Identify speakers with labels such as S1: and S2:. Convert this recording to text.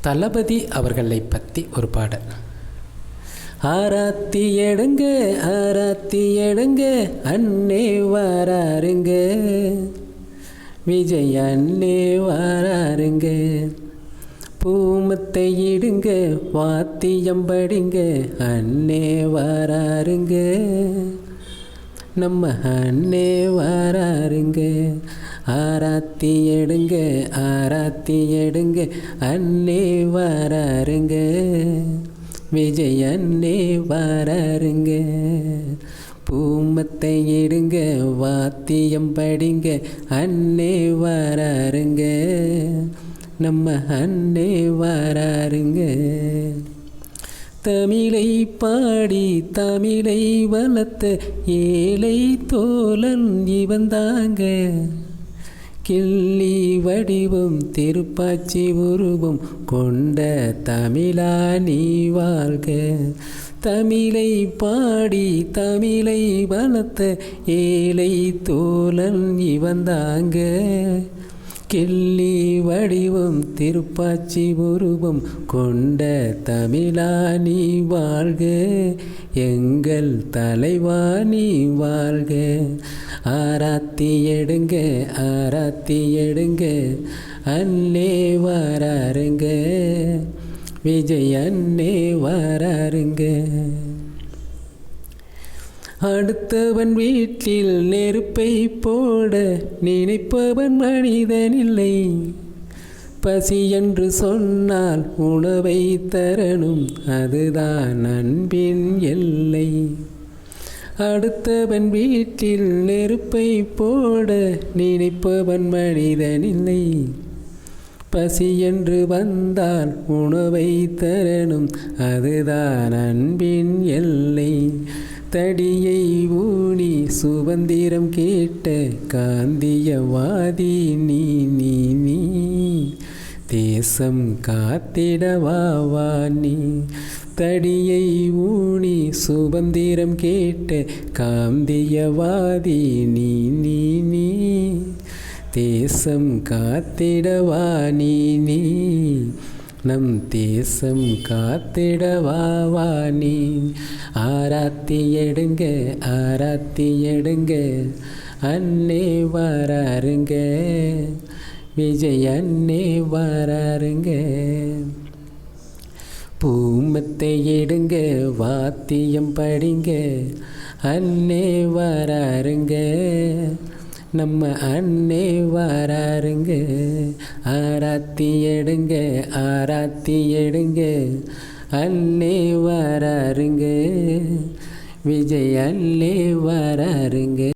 S1: தளபதி அவர்களை பற்றி ஒரு பாடல். ஆராத்தி எடுங்க ஆராத்தி எடுங்க அண்ணே வாராருங்க, விஜய் அண்ணே வாராருங்க. பூமத்தை இடுங்க வாத்தியம் படிங்க அண்ணே வாராருங்க, நம்ம அண்ணே வாராருங்க. ஆராத்தி எடுங்க ஆராத்தி எடுங்க அண்ணே வாராருங்க, விஜய் அண்ணே வாராருங்க. பூமத்தை இடுங்க வாத்தியம் படிங்க அண்ணே வாராருங்க, நம்ம அண்ணே வாராருங்க. தமிழை பாடி தமிழை வளர்த்த ஏழை தோழன் இவந்தாங்க, கிள்ளி வடிவம் திருப்பாச்சி உருவம் கொண்ட தமிழா நீ வாழ்க. தமிழை பாடி தமிழை வளர்த்த ஏழை தோழன் இவந்தாங்க, கிள்ளி வடிவம் திருப்பாச்சி உருவம் கொண்ட தமிழா நீ வாழ்க, எங்கள் தலைவா நீ வாழ்க. ஆராத்தி எடுங்க ஆராத்தி எடுங்க அண்ணே வாராருங்க, விஜய் அண்ணே வாராருங்க. அடுத்தவன் வீட்டில் நெருப்பை போட நினைப்பவன் மனிதனில்லை, பசி என்று சொன்னால் உணவை தரணும் அதுதான் அன்பின் எல்லை. அடுத்தவன் வீட்டில் நெருப்பை போட நினைப்பவன் மனிதனில்லை, பசி என்று வந்தால் உணவை தரணும் அதுதான் அன்பின் எல்லை. தடியை ஊனி சுதந்திரம் கேட்ட காந்தியவாதி நீ நீ நீ, தேசம் காத்திடவா நீ. தடியை ஊனி சுதந்திரம் கேட்ட காந்தியவாதி நீ நீ நீ, தேசம் காத்திடவா நீ நீ, நம் தேசம் காத்திடவா நீ. ஆராத்தி எடுங்க ஆராத்தி எடுங்க அண்ணே வாராருங்க, விஜய் அண்ணே வாராருங்க. பூமத்தை எடுங்க வாத்தியம் படிங்க அண்ணே வாராருங்க, நம்ம அண்ணே வாராருங்க. ஆராத்தி எடுங்க ஆராத்தி எடுங்க அண்ணே வாராருங்க, விஜய் அண்ணே வாராருங்க.